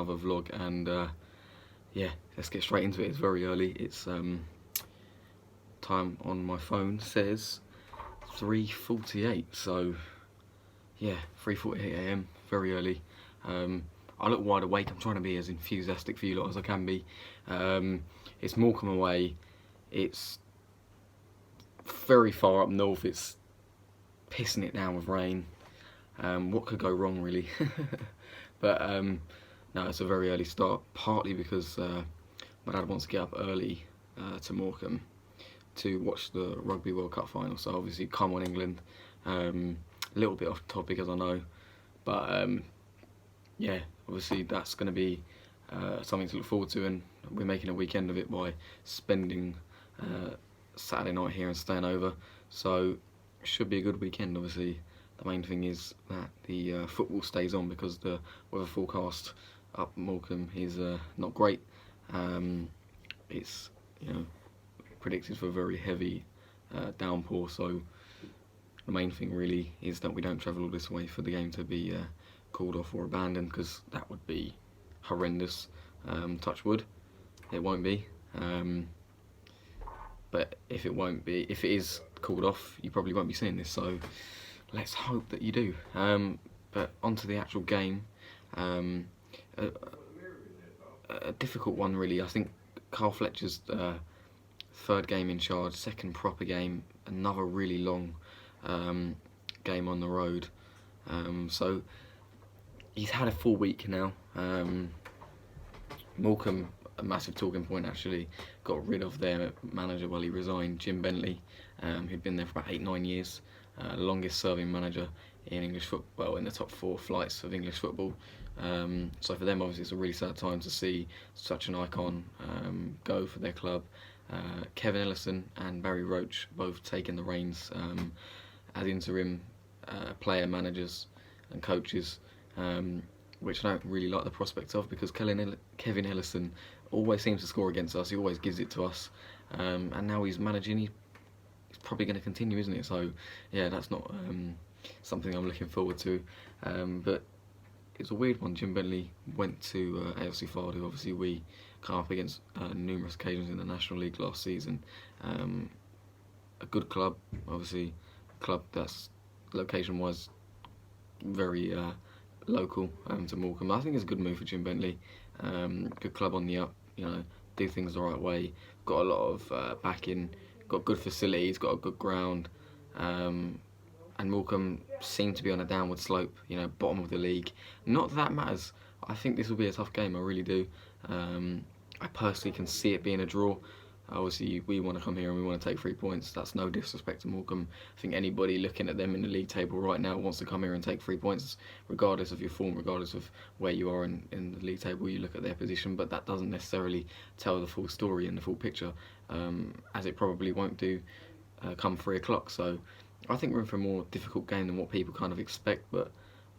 another vlog, and yeah, let's get straight into it. It's very early. It's time on my phone says 3:48, so yeah, 3:48 AM, very early. I look wide awake. I'm trying to be as enthusiastic for you lot as I can be. It's Morecambe away. It's very far up north. It's pissing it down with rain. What could go wrong, really? But no, it's a very early start, partly because my dad wants to get up early to Morecambe to watch the Rugby World Cup final. So obviously, come on England. A little bit off topic, as I know, but yeah, obviously that's going to be something to look forward to, and we're making a weekend of it by spending Saturday night here and staying over. So it should be a good weekend. Obviously, the main thing is that the football stays on, because the weather forecast up Morecambe is not great. It's, you know, predicted for a very heavy downpour. So the main thing really is that we don't travel all this way for the game to be called off or abandoned, because that would be horrendous. Touch wood, it won't be. But if it is called off, you probably won't be seeing this. So let's hope that you do. But onto the actual game. A difficult one, really. I think Carl Fletcher's third game in charge, second proper game, another really long game on the road. So he's had a full week now. Morecambe, a massive talking point actually, got rid of their manager while he resigned, Jim Bentley, who'd been there for about 8-9 years, longest serving manager in English football, in the top 4 flights of English football. So for them, obviously, it's a really sad time to see such an icon go for their club. Kevin Ellison and Barry Roach both taking the reins as interim player managers and coaches, which I don't really like the prospect of, because Kevin Ellison always seems to score against us. He always gives it to us, and now he's managing. He's probably going to continue, isn't it? So yeah, that's not something I'm looking forward to. But it's a weird one. Jim Bentley went to AFC Fylde, who obviously we come up against numerous occasions in the National League last season. A good club, obviously, a club that's location-wise very local to Morecambe. I think it's a good move for Jim Bentley. Good club on the up, you know, do things the right way. Got a lot of backing, got good facilities, got a good ground, and Morecambe seem to be on a downward slope, you know, bottom of the league. Not that that matters. I think this will be a tough game, I really do. I personally can see it being a draw. Obviously, we want to come here and we want to take 3 points. That's no disrespect to Morecambe. I think anybody looking at them in the league table right now wants to come here and take 3 points, regardless of your form, regardless of where you are in the league table. You look at their position, but that doesn't necessarily tell the full story and the full picture, as it probably won't do come 3 o'clock. So I think we're in for a more difficult game than what people kind of expect, but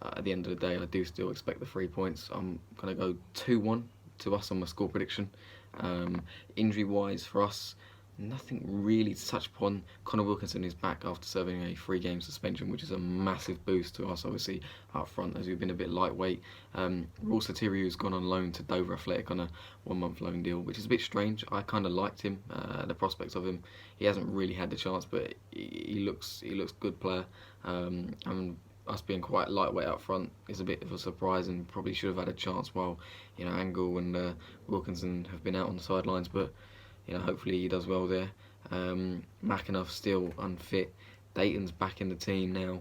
at the end of the day, I do still expect the 3 points. I'm going to go 2-1 to us on my score prediction. Injury-wise for us, nothing really to touch upon. Connor Wilkinson is back after serving a 3-game suspension, which is a massive boost to us, obviously, up front, as we've been a bit lightweight. Raul Sotiriou has gone on loan to Dover Athletic on a 1-month loan deal, which is a bit strange. I kind of liked him, the prospects of him. He hasn't really had the chance, but he looks good player. And us being quite lightweight up front is a bit of a surprise, and probably should have had a chance while, you know, Angle and Wilkinson have been out on the sidelines. But, you know, hopefully he does well there. McAnuff still unfit. Leyton's back in the team now,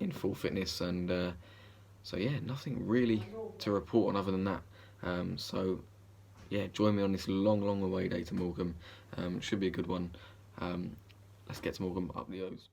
in full fitness, and so yeah, nothing really to report on other than that. So yeah, join me on this long away day to Morecambe. Should be a good one. Let's get to Morecambe, up the O's.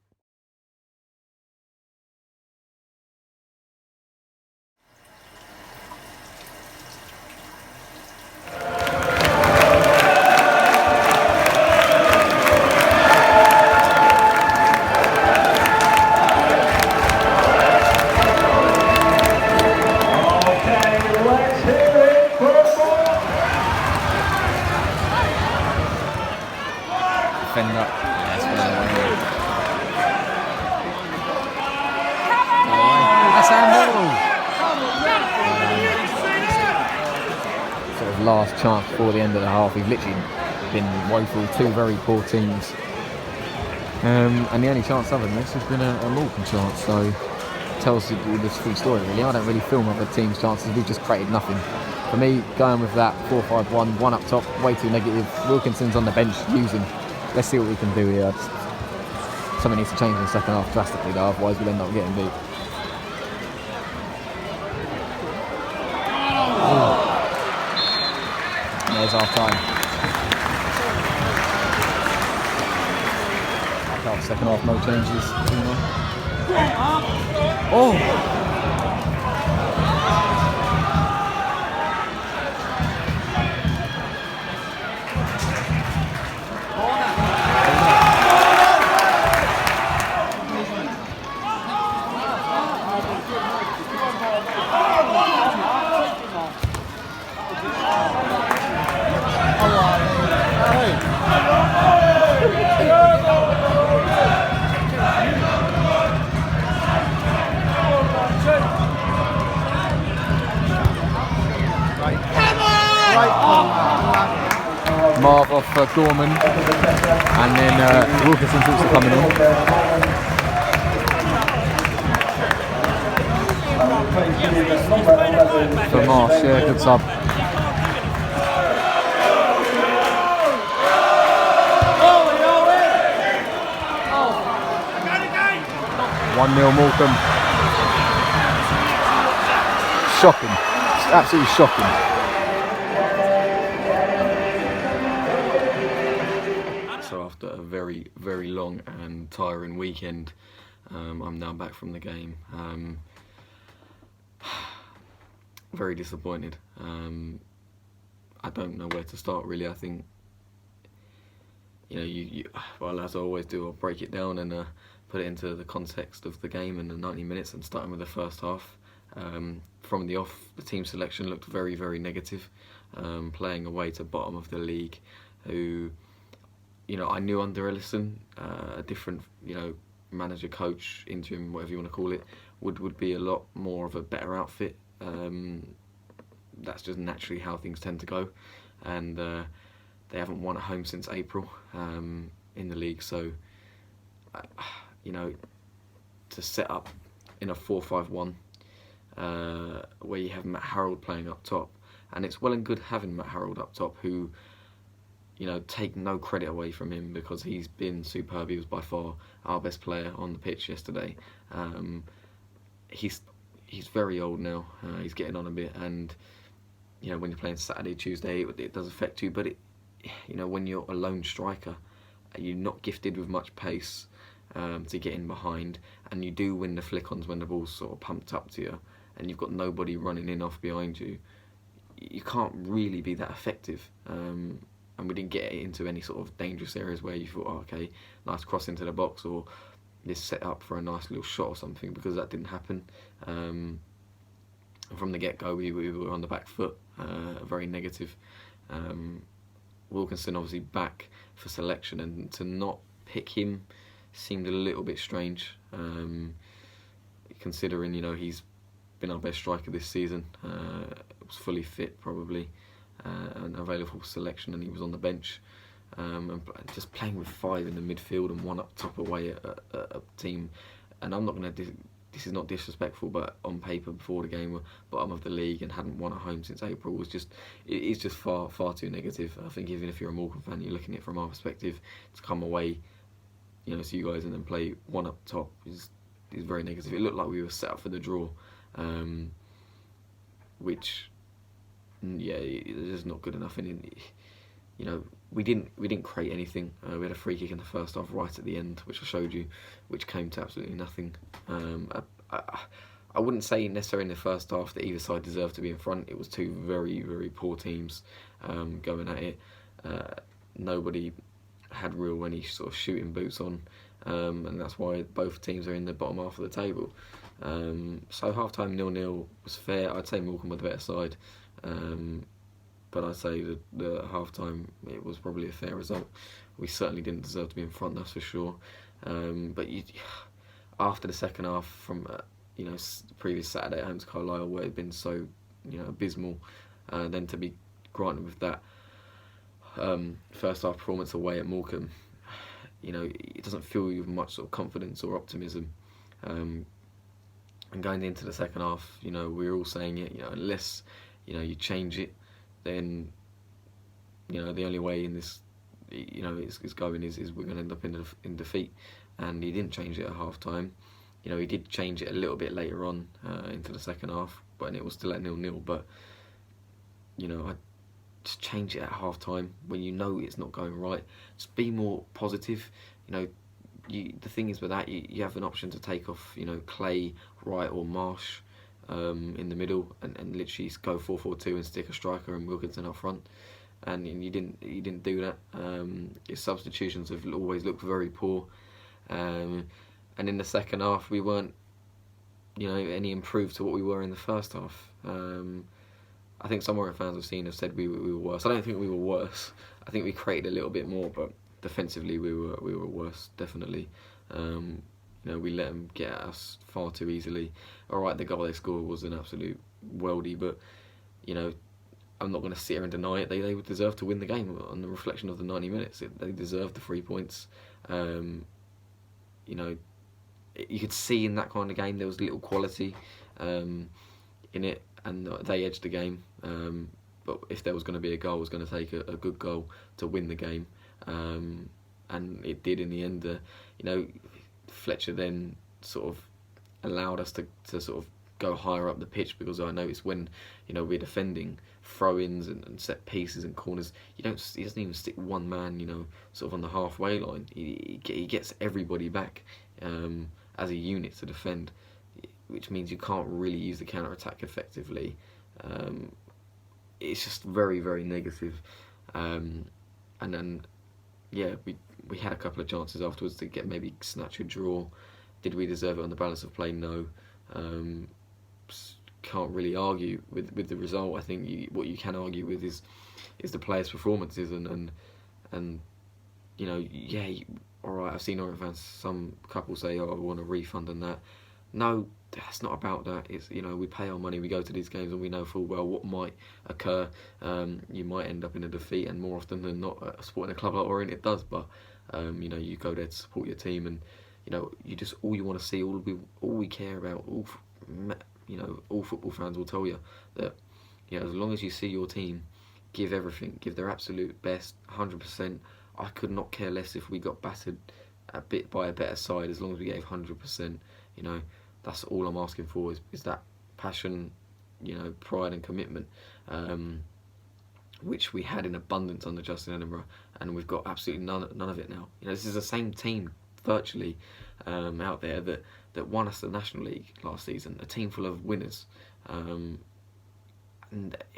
Defender. That's handball. last chance before the end of the half. We've literally been woeful, two very poor teams. And the only chance other than this has been a Morecambe chance, so it tells you this full story really. I don't really film other teams' chances, we've just created nothing. For me, going with that 4-5-1, one up top, way too negative. Wilkinson's on the bench using. Let's see what we can do here. Something needs to change in the second half drastically though, otherwise we'll end up getting beat. There's half time. Second half, no changes. Oh! Marv off Gorman, and then Wilkinson's also coming on. For Marsh, yeah, good sub. 1-0 Morecambe. Shocking, just absolutely shocking. After a very, very long and tiring weekend, I'm now back from the game. Very disappointed. I don't know where to start really. I think, well, as I always do, I'll break it down and put it into the context of the game and the 90 minutes, and starting with the first half. From the off, the team selection looked very, very negative, playing away to bottom of the league, who, I knew under Ellison, a different, manager, coach, interim, whatever you want to call it, would be a lot more of a better outfit. That's just naturally how things tend to go, and they haven't won at home since April in the league. So, to set up in a 4-5-1 where you have Matt Harrold playing up top, and it's well and good having Matt Harrold up top, who, take no credit away from him because he's been superb. He was by far our best player on the pitch yesterday. He's very old now. He's getting on a bit, and when you're playing Saturday, Tuesday, it does affect you. But when you're a lone striker, you're not gifted with much pace to get in behind, and you do win the flick-ons when the ball's sort of pumped up to you, and you've got nobody running in off behind you. You can't really be that effective. And we didn't get into any sort of dangerous areas where you thought, oh, okay, nice cross into the box, or this set up for a nice little shot or something, because that didn't happen. From the get-go, we were on the back foot, very negative. Wilkinson obviously back for selection, and to not pick him seemed a little bit strange, considering he's been our best striker this season. Was fully fit probably. And available for selection, and he was on the bench, and just playing with 5 in the midfield and one up top away at a team. And I'm not going to, this is not disrespectful, but on paper before the game were bottom of the league and hadn't won at home since April, it is just far too negative. I think even if you're a Morecambe fan, you're looking at it from our perspective, to come away, to you guys and then play one up top is very negative. It looked like we were set up for the draw, which, yeah, it's just not good enough. And we didn't create anything. We had a free kick in the first half right at the end, which I showed you, which came to absolutely nothing. I wouldn't say necessarily in the first half that either side deserved to be in front. It was two very, very poor teams going at it. Nobody had any sort of shooting boots on, and that's why both teams are in the bottom half of the table. So half-time 0-0 was fair. I'd say Morecambe were the better side. But I'd say the half-time, it was probably a fair result. We certainly didn't deserve to be in front, that's for sure. But after the second half, from the previous Saturday at home to Carlisle, where it had been so abysmal, then to be granted with that first half performance away at Morecambe, you know, it doesn't fill you with much sort of confidence or optimism. And going into the second half, you know, we were all saying it, you know, unless, you know, you change it, then, you know, the only way in this, you know, is going is we're going to end up in defeat. And he didn't change it at half time. You know, he did change it a little bit later on into the second half, but it was still at 0-0. But, you know, I just change it at half time when you know it's not going right. Just be more positive. You know, the thing is with that, you have an option to take off, you know, Clay, Wright or Marsh in the middle and literally go 4-4-2 and stick a striker and Wilkinson up front. And you didn't do that. Your substitutions have always looked very poor. And in the second half, we weren't, you know, any improved to what we were in the first half. I think some Orient fans have said we were worse. I don't think we were worse. I think we created a little bit more, but defensively we were worse, definitely. You know, we let them get at us far too easily. All right, the goal they scored was an absolute worldie, but you know, I'm not going to sit here and deny it. They would deserve to win the game on the reflection of the 90 minutes. They deserved the 3 points. You know, you could see in that kind of game there was little quality in it, and they edged the game. But if there was going to be a goal, it was going to take a good goal to win the game, and it did in the end. You know, Fletcher then sort of allowed us to sort of go higher up the pitch, because I noticed when, you know, we're defending throw-ins and set pieces and corners, he doesn't even stick one man, you know, sort of on the halfway line. He gets everybody back as a unit to defend, which means you can't really use the counter-attack effectively. It's just very, very negative. And then, yeah, we had a couple of chances afterwards to get maybe snatch a draw. Did we deserve it on the balance of play? No. Can't really argue with the result. I think what you can argue with is the players' performances and you know, yeah, all right. I've seen Orient fans, some couple say, "Oh, I want a refund on that." No, that's not about that. It's, you know, we pay our money, we go to these games, and we know full well what might occur. You might end up in a defeat, and more often than not, supporting a club like Orient, it does. But you know, you go there to support your team, and you know, all you want to see, all we care about, you know, all football fans will tell you that, you know, as long as you see your team give everything, give their absolute best, 100%. I could not care less if we got battered a bit by a better side, as long as we gave 100%. You know, that's all I'm asking for is that passion, you know, pride and commitment, which we had in abundance under Justin Edinburgh, and we've got absolutely none of it now. You know, this is the same team virtually out there that won us the National League last season, a team full of winners. And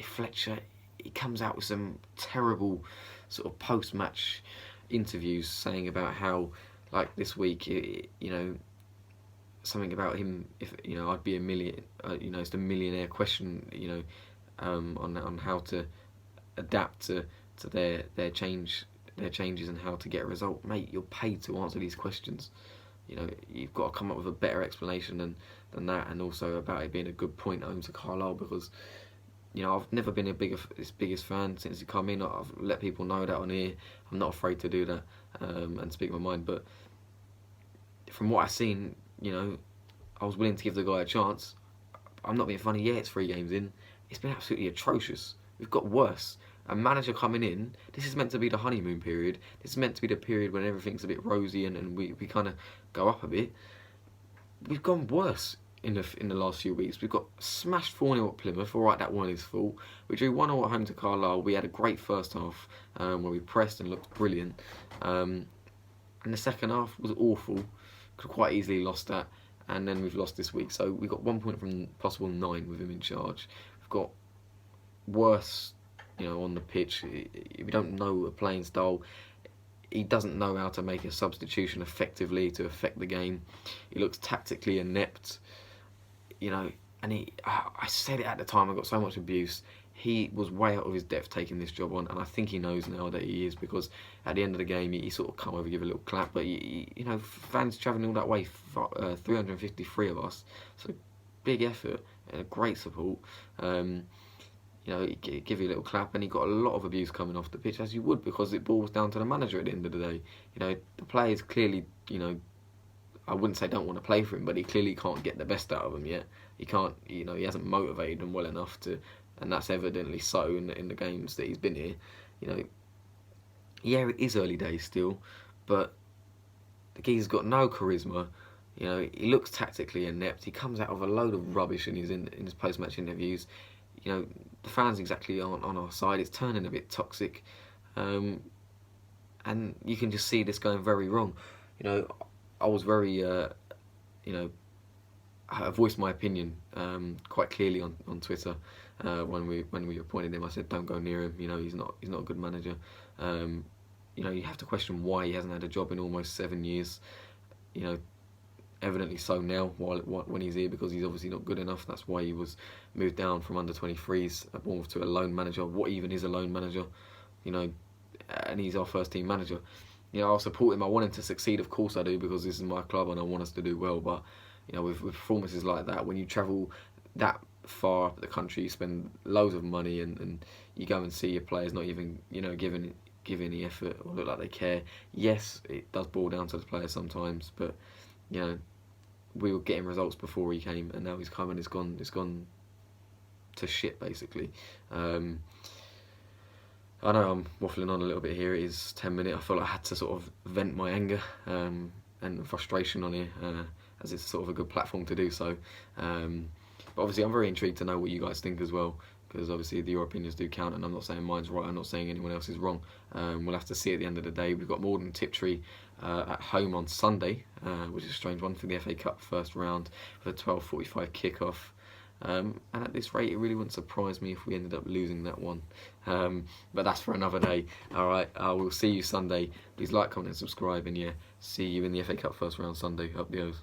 Fletcher, he comes out with some terrible sort of post-match interviews saying about how, like this week, you know, something about him, if, you know, I'd be a million, you know, it's the millionaire question, you know, on how to adapt to their changes and how to get a result. Mate, you're paid to answer these questions. You know, you've got to come up with a better explanation than that, and also about it being a good point home to Carlisle, because, you know, I've never been his biggest fan since he come in. I've let people know that on here. I'm not afraid to do that and speak my mind. But from what I've seen, you know, I was willing to give the guy a chance. I'm not being funny. Yeah, it's 3 games in. It's been absolutely atrocious. We've got worse. A manager coming in, this is meant to be the honeymoon period. This is meant to be the period when everything's a bit rosy and we kind of go up a bit. We've gone worse in the last few weeks. We've got smashed 4-0 at Plymouth. All right, that one is full. We drew 1-0 at home to Carlisle. We had a great first half where we pressed and looked brilliant. And the second half was awful. Could have quite easily lost that. And then we've lost this week. So we've got 1 point from possible 9 with him in charge. We've got worse, you know, on the pitch. We don't know a playing style. He doesn't know how to make a substitution effectively to affect the game. He looks tactically inept, you know. And I said it at the time, I got so much abuse. He was way out of his depth taking this job on, and I think he knows now that he is, because at the end of the game he sort of come over, give a little clap. But you know, fans travelling all that way, 353 of us, so big effort and great support. You you know, he'd give you a little clap, and he got a lot of abuse coming off the pitch, as you would, because it boils down to the manager at the end of the day. You know, the players clearly, you know, I wouldn't say don't want to play for him, but he clearly can't get the best out of them yet. He can't, you know, he hasn't motivated them well enough to, and that's evidently so in the games that he's been here. You know, yeah, it is early days still, but the geezer's got no charisma. You know, he looks tactically inept. He comes out of a load of rubbish in his post-match interviews. You know, the fans exactly aren't on our side. It's turning a bit toxic, and you can just see this going very wrong. You know, I was very, you know, I voiced my opinion quite clearly on Twitter when we appointed him. I said, don't go near him. You know, he's not a good manager. You know, you have to question why he hasn't had a job in almost 7 years. You know, evidently so now when he's here, because he's obviously not good enough. That's why he was moved down from under 23s at Bournemouth to a loan manager. What even is a loan manager? You know, and he's our first team manager. You know, I'll support him. I want him to succeed, of course I do, because this is my club and I want us to do well. But you know, with performances like that, when you travel that far up the country, you spend loads of money, and you go and see your players not even, you know, give any effort or look like they care. Yes, it does boil down to the players sometimes, but you know, we were getting results before he came, and now he's come and it's gone to shit basically. I know I'm waffling on a little bit here. It is 10 minutes. I feel like I had to sort of vent my anger and frustration on here, as it's sort of a good platform to do so. But obviously I'm very intrigued to know what you guys think as well, because obviously your opinions do count, and I'm not saying mine's right, I'm not saying anyone else is wrong. We'll have to see at the end of the day. We've got Morden Tiptree at home on Sunday, which is a strange one for the FA Cup first round, for a 12:45 kickoff. And at this rate, it really wouldn't surprise me if we ended up losing that one. But that's for another day. Alright, I will see you Sunday. Please like, comment and subscribe, and yeah, see you in the FA Cup first round Sunday. Up the O's.